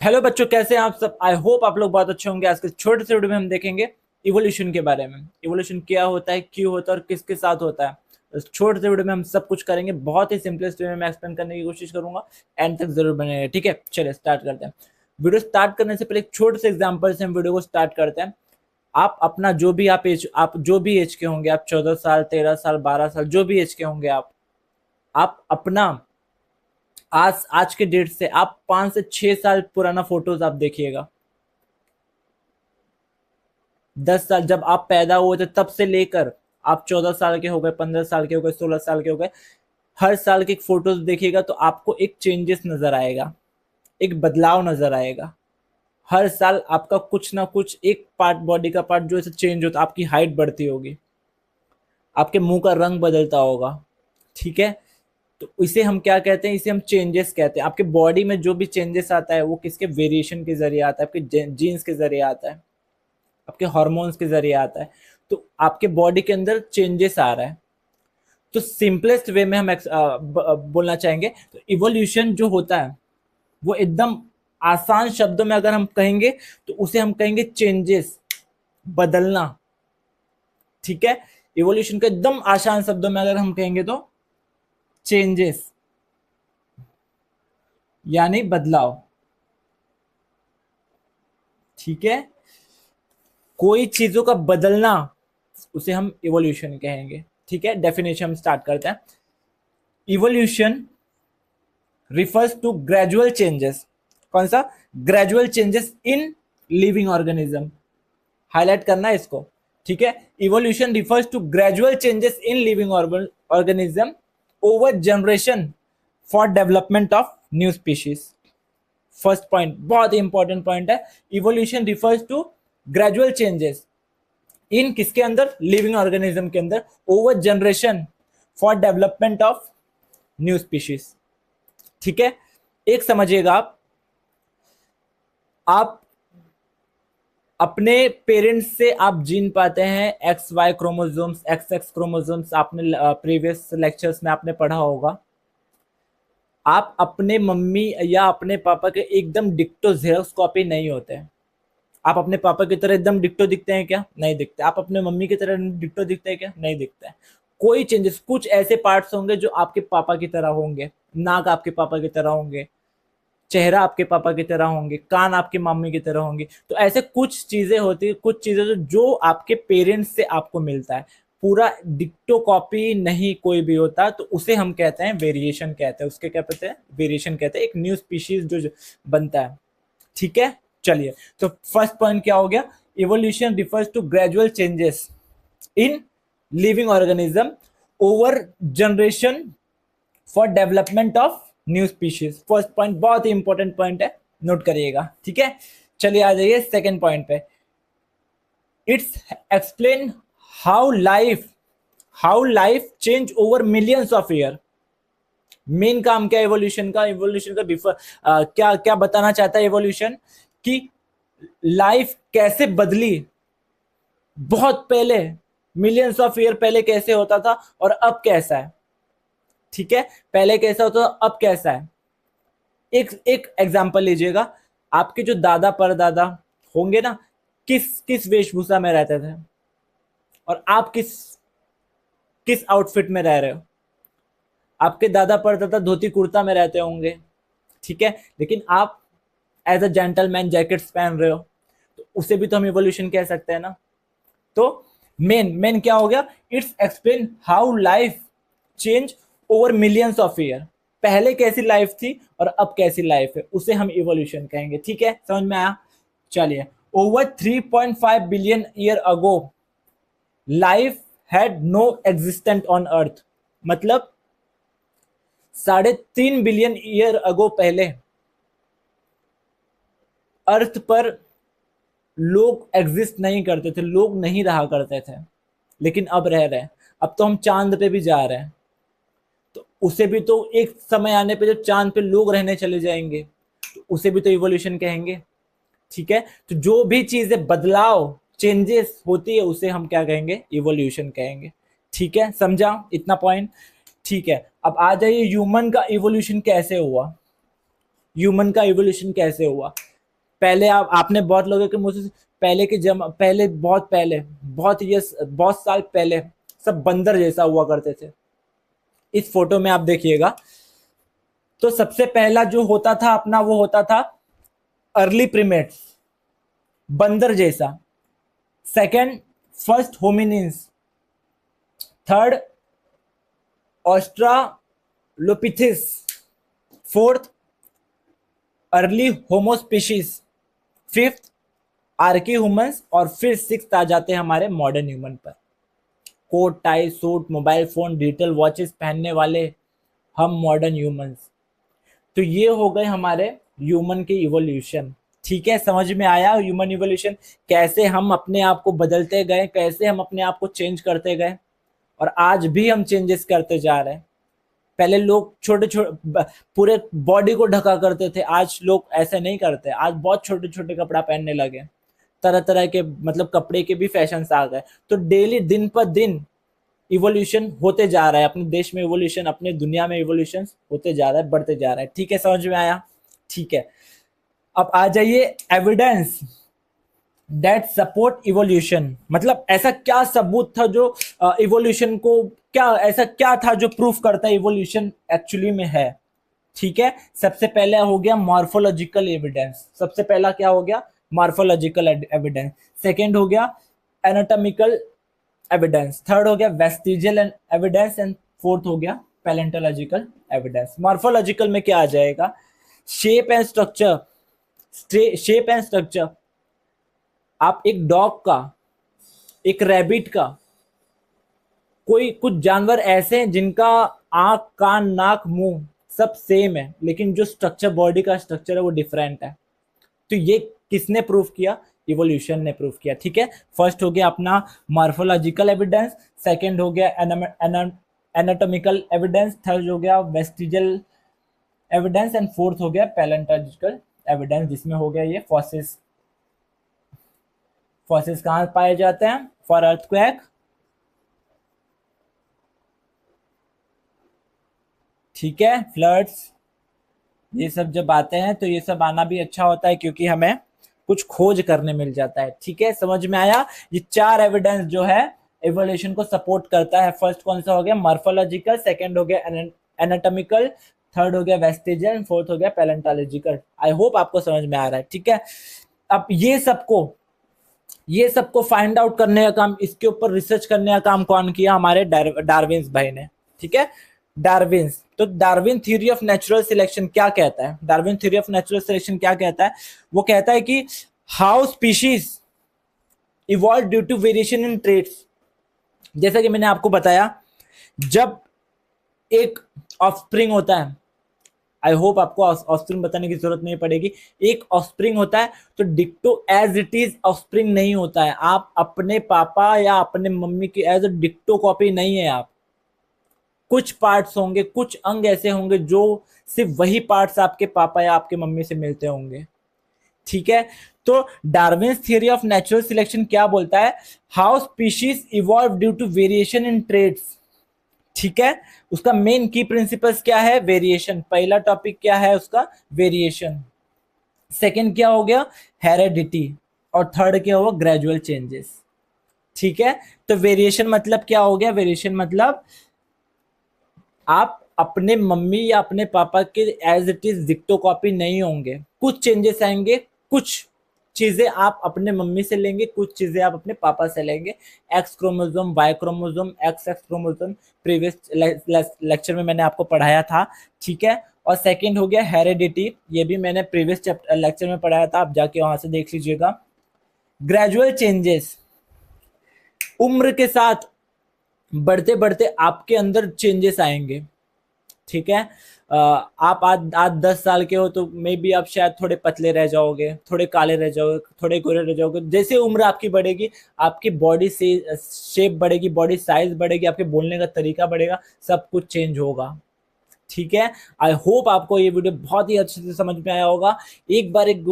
Hello बच्चों, कैसे हैं आप सब। आई होप आप लोग बहुत अच्छे होंगे। आज के छोटे से वीडियो में हम देखेंगे इवोल्यूशन के बारे में। इवोल्यूशन क्या होता है, क्यों होता है और किसके साथ होता है। इस छोटे से वीडियो में हम सब कुछ करेंगे। बहुत ही सिंपलेस्ट वे में मैं एक्सप्लेन करने की कोशिश करूंगा। एंड तक जरूर बनेगा, ठीक है। चलिए स्टार्ट करते हैं। वीडियो स्टार्ट करने से पहले एक छोटे से एग्जाम्पल से हम वीडियो को स्टार्ट करते हैं। आप अपना जो भी आप जो भी एज के होंगे, आप 14 साल, 13 साल, 12 साल, जो भी एज के होंगे, आप अपना आज आज के डेट से आप 5 से 6 साल पुराना फोटोज आप देखिएगा। 10 साल जब आप पैदा हुए थे तब से लेकर आप 14 साल के हो गए, 15 साल के हो गए, 16 साल के हो गए, हर साल की एक फोटोज देखिएगा तो आपको एक चेंजेस नजर आएगा, एक बदलाव नजर आएगा। हर साल आपका कुछ ना कुछ एक पार्ट, बॉडी का पार्ट जो ऐसे चेंज होता, आपकी हाइट बढ़ती होगी, आपके मुंह का रंग बदलता होगा, ठीक है। तो इसे हम क्या कहते हैं, इसे हम चेंजेस कहते हैं। आपके बॉडी में जो भी चेंजेस आता है वो किसके वेरिएशन के जरिए आता है, आपके जीन्स के जरिए आता है, आपके हार्मोन्स के जरिए आता है। तो आपके बॉडी के अंदर चेंजेस आ रहा है। तो सिंपलेस्ट वे में हम बोलना चाहेंगे तो इवोल्यूशन जो होता है वो एकदम आसान शब्दों में अगर हम कहेंगे तो उसे हम कहेंगे चेंजेस, बदलना, ठीक है। इवोल्यूशन को एकदम आसान शब्दों में अगर हम कहेंगे तो चेंजेस यानी बदलाव, ठीक है। कोई चीजों का बदलना उसे हम इवोल्यूशन कहेंगे, ठीक है। डेफिनेशन हम स्टार्ट करते हैं। Evolution refers to gradual changes. कौन सा? Gradual changes in living organism. Highlight करना है इसको, ठीक है। Evolution refers to gradual changes in living organism over generation for development of new species. First point बहुत ही इंपॉर्टेंट पॉइंट है। Evolution refers to gradual changes in किसके अंदर? लिविंग ऑर्गेनिज्म के अंदर, over generation for development of new species, ठीक है। एक समझिएगा, आप अपने पेरेंट्स से आप जीन पाते हैं X Y chromosomes, X X chromosomes. आपने प्रीवियस लेक्चर्स में आपने पढ़ा होगा। आप अपने मम्मी या अपने पापा के एकदम डिक्टो जेरोक्स कॉपी नहीं होते हैं। आप अपने पापा की तरह एकदम डिक्टो दिखते हैं क्या? नहीं दिखते। आप अपने मम्मी की तरह डिक्टो दिखते हैं क्या? नहीं दिखते हैं। कोई चेंजेस, कुछ ऐसे पार्ट्स होंगे जो आपके पापा की तरह होंगे। नाक आपके पापा की तरह होंगे, चेहरा आपके पापा की तरह होंगे, कान आपकी मम्मी की तरह होंगी। तो ऐसे कुछ चीजें होती है, कुछ चीजें जो आपके पेरेंट्स से आपको मिलता है। पूरा डिक्टो कॉपी नहीं कोई भी होता, तो उसे हम कहते हैं वेरिएशन कहते हैं। उसके क्या कहते हैं? वेरिएशन कहते हैं। एक न्यू स्पीशीज जो बनता है, ठीक है। चलिए, तो फर्स्ट पॉइंट क्या हो गया? Evolution refers to gradual changes in living organism over generation for development of new species. First point बहुत ही इंपॉर्टेंट पॉइंट है, नोट करिएगा, ठीक है। चलिए आ जाइए सेकेंड पॉइंट पे। Its explain how life change over millions of year. Main काम क्या इवोल्यूशन का? इवोल्यूशन का क्या क्या बताना चाहता है इवोल्यूशन? कि लाइफ कैसे बदली बहुत पहले, मिलियंस ऑफ ईयर पहले कैसे होता था और अब कैसा है, ठीक है। पहले कैसा होता था, अब कैसा है। एक एक एग्जांपल लीजिएगा। आपके जो दादा परदादा होंगे ना, किस किस वेशभूषा में रहते थे और आप किस किस आउटफिट में रह रहे हो। आपके दादा परदादा धोती कुर्ता में रहते होंगे, ठीक है, लेकिन आप एज अ जेंटलमैन जैकेट्स पहन रहे हो, तो उसे भी तो हम इवोल्यूशन कह सकते हैं ना। तो मेन मेन क्या हो गया? It's explain how life change over millions of year. पहले कैसी लाइफ थी और अब कैसी लाइफ है, उसे हम इवोल्यूशन कहेंगे, ठीक है। समझ में आया? चलिए, over 3.5 billion year ago life had no existent on earth. मतलब 3.5 बिलियन ईयर अगो पहले अर्थ पर लोग एग्जिस्ट नहीं करते थे, लोग नहीं रहा करते थे, लेकिन अब रह रहे हैं। अब तो हम चांद पे भी जा रहे हैं, तो उसे भी तो एक समय आने पे जब चांद पे लोग रहने चले जाएंगे तो उसे भी तो इवोल्यूशन कहेंगे, ठीक है। तो जो भी चीजें बदलाव, चेंजेस होती है उसे हम क्या कहेंगे? इवोल्यूशन कहेंगे, ठीक है। समझा इतना पॉइंट? ठीक है। अब आ जाइए ह्यूमन का इवोल्यूशन कैसे हुआ। ह्यूमन का इवोल्यूशन कैसे हुआ? पहले आपने बहुत लोगों के मुझसे पहले के पहले बहुत ये बहुत साल पहले सब बंदर जैसा हुआ करते थे। इस फोटो में आप देखिएगा तो सबसे पहला जो होता था अपना वो होता था अर्ली प्रीमेट्स, बंदर जैसा। Second first hominins, third australopithecus, fourth early homo species, fifth archaic humans, और फिर सिक्स आ जाते हैं हमारे मॉडर्न ह्यूमन पर। Coat tie suit mobile phone digital watches पहनने वाले हम मॉडर्न ह्यूमंस। तो ये हो गए हमारे ह्यूमन के इवोल्यूशन। ठीक है, समझ में आया ह्यूमन इवोल्यूशन, कैसे हम अपने आप को बदलते गए, कैसे हम अपने आप को चेंज करते गए, और आज भी हम चेंजेस करते जा रहे हैं। पहले लोग छोटे छोटे पूरे बॉडी को ढका करते थे, आज लोग ऐसे नहीं करते। आज बहुत छोटे छोटे कपड़ा पहनने लगे, तरह तरह के मतलब कपड़े के भी फैशन आ गए। तो डेली दिन पर दिन इवोल्यूशन होते जा रहा है, अपने देश में इवोल्यूशन, अपने दुनिया में इवोल्यूशन होते जा रहा है, बढ़ते जा रहा है। ठीक है, समझ में आया? ठीक है, अब आ जाइए एविडेंस दैट सपोर्ट इवोल्यूशन। मतलब ऐसा क्या सबूत था जो इवोल्यूशन को, क्या ऐसा क्या था जो प्रूफ करता है इवोल्यूशन एक्चुअली में है। ठीक है, सबसे पहले हो गया मॉर्फोलॉजिकल एविडेंस। सबसे पहला क्या हो गया? Morphological evidence. सेकेंड हो गया एनाटॉमिकल एविडेंस। थर्ड हो गया वेस्टिजियल एविडेंस, एंड फोर्थ हो गया पैलेंटोलॉजिकल एविडेंस। मॉर्फोलॉजिकल में क्या आ जाएगा? Shape and structure. Shape and structure, आप एक डॉग का, एक रैबिट का, कोई कुछ जानवर ऐसे हैं जिनका आंख कान नाक मुंह सब सेम है, लेकिन जो स्ट्रक्चर बॉडी का स्ट्रक्चर है वो डिफरेंट है। तो ये किसने प्रूफ किया? इवोल्यूशन ने प्रूफ किया। ठीक है, फर्स्ट हो गया अपना मॉर्फोलॉजिकल एविडेंस, सेकंड हो गया एनाटॉमिकल एविडेंस, थर्ड हो गया वेस्टिजियल एविडेंस, एंड फोर्थ हो गया पैलेंटोलॉजिकल एविडेंस, जिसमें हो गया ये फॉसिल्स। फॉसिल्स कहाँ पाए जाते हैं? फॉर अर्थक्वेक, ठीक है, फ्लड्स, ये सब जब आते हैं तो ये सब आना भी अच्छा होता है क्योंकि हमें कुछ खोज करने मिल जाता है। ठीक है, समझ में आया? ये चार एविडेंस जो है इवोल्यूशन को सपोर्ट करता है। फर्स्ट कौन सा हो गया? मॉर्फोलॉजिकल, सेकंड हो गया एनाटॉमिकल, थर्ड हो गया वेस्टिजियल, फोर्थ हो गया पैलेंटोलॉजिकल। आई होप आपको समझ में आ रहा है। ठीक है, अब ये सबको फाइंड आउट करने का काम, इसके ऊपर रिसर्च करने का काम कौन किया? हमारे डार्विन्स भाई ने। ठीक है, डार्विन्स। तो Darwin theory of natural selection क्या कहता है? Darwin theory of natural selection क्या कहता है? वो कहता है कि how species evolve due to variation in traits. जैसा कि मैंने आपको बताया, जब एक ऑफस्प्रिंग होता है, आई होप आपको ऑफस्प्रिंग बताने की जरूरत नहीं पड़ेगी, एक ऑफस्प्रिंग होता है तो डिक्टो एज इट इज ऑफस्प्रिंग नहीं होता है। आप अपने पापा या अपने मम्मी की एज अ डिक्टो कॉपी नहीं है आप। कुछ पार्ट्स होंगे, कुछ अंग ऐसे होंगे जो सिर्फ वही पार्ट्स आपके पापा या आपके मम्मी से मिलते होंगे। ठीक है, तो Darwin's theory of natural selection क्या बोलता है? How species evolve due to variation in traits. ठीक है, उसका मेन की प्रिंसिपल्स क्या है? वेरिएशन। पहला टॉपिक क्या है उसका? वेरिएशन। सेकंड क्या हो गया? हेरेडिटी, और थर्ड क्या हुआ? Gradual changes. ठीक है, तो वेरिएशन मतलब क्या हो गया? वेरिएशन मतलब आप अपने मम्मी या अपने पापा के एज इट इज डिक्टो कॉपी नहीं होंगे, कुछ चेंजेस आएंगे, कुछ चीजें आप अपने मम्मी से लेंगे, कुछ चीजें आप अपने पापा से लेंगे। X chromosome, Y chromosome, X X chromosome, previous lecture में मैंने आपको पढ़ाया था। ठीक है, और सेकंड हो गया हेरेडिटी, ये भी मैंने प्रीवियस लेक्चर में पढ़ाया था, आप जाके वहां से देख लीजिएगा। ग्रेजुअल चेंजेस, उम्र के साथ बढ़ते बढ़ते आपके अंदर चेंजेस आएंगे। ठीक है, आप आज 10 साल के हो तो मे बी आप शायद थोड़े पतले रह जाओगे, थोड़े काले रह जाओगे, थोड़े गोरे रह जाओगे। जैसे उम्र आपकी बढ़ेगी, आपकी बॉडी से शेप बढ़ेगी, बॉडी साइज बढ़ेगी, आपके बोलने का तरीका बढ़ेगा, सब कुछ चेंज होगा। ठीक है, आई होप आपको ये वीडियो बहुत ही अच्छे से समझ में आया होगा। एक बार एक